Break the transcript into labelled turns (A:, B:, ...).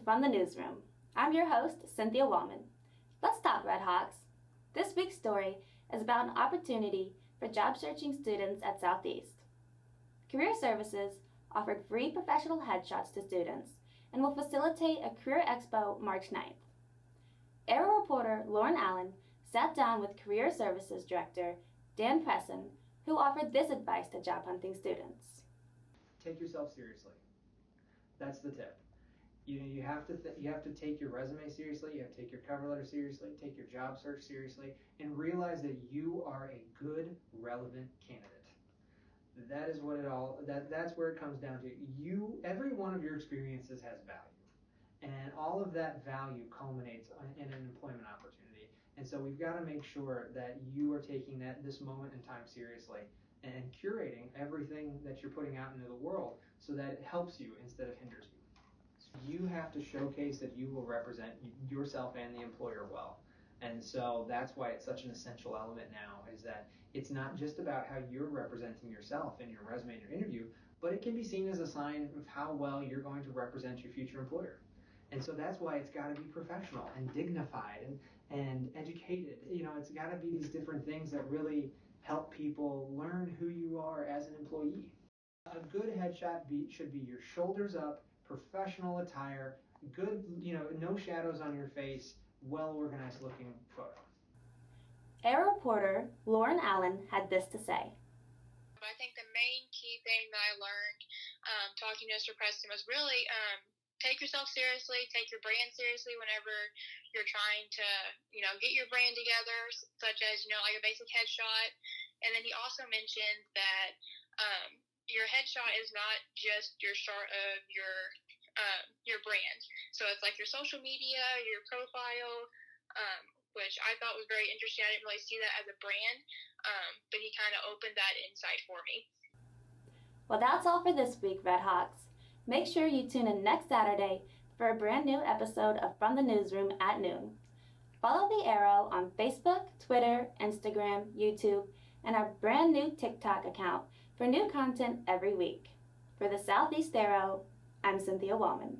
A: from the Newsroom. I'm your host, Cynthia Wallman. Let's talk, Red Hawks. This week's story is about an opportunity for job-searching students at Southeast. Career Services offered free professional headshots to students and will facilitate a Career Expo March 9th. Arrow reporter Lauren Allen sat down with Career Services Director Dan Presson, who offered this advice to job-hunting students.
B: Take yourself seriously. That's the tip. You have to take your resume seriously, you have to take your cover letter seriously, take your job search seriously, and realize that you are a good, relevant candidate. That is what that's where it comes down to. Every one of your experiences has value. And all of that value culminates in an employment opportunity. And so we've got to make sure that you are taking this moment in time seriously and curating everything that you're putting out into the world so that it helps you instead of hinders you. So you have to showcase that you will represent yourself and the employer well. And so that's why it's such an essential element now, is that it's not just about how you're representing yourself in your resume and your interview, but it can be seen as a sign of how well you're going to represent your future employer. And so that's why it's got to be professional and dignified and educated. It's got to be these different things that really help people learn who you are as an employee. A good headshot should be your shoulders up, professional attire, good, no shadows on your face, well-organized looking photo.
A: Arrow reporter Lauren Allen had this to say.
C: I think the main key thing that I learned talking to Mr. Preston was really take yourself seriously, take your brand seriously whenever you're trying to, get your brand together, such as, like a basic headshot. And then he also mentioned that your headshot is not just your start of your brand. So it's like your social media, your profile, which I thought was very interesting. I didn't really see that as a brand, but he kind of opened that insight for me.
A: Well, that's all for this week, Red Hawks. Make sure you tune in next Saturday for a brand new episode of From the Newsroom at noon. Follow the Arrow on Facebook, Twitter, Instagram, YouTube, and our brand new TikTok account for new content every week. For the Southeast Arrow, I'm Cynthia Wallman.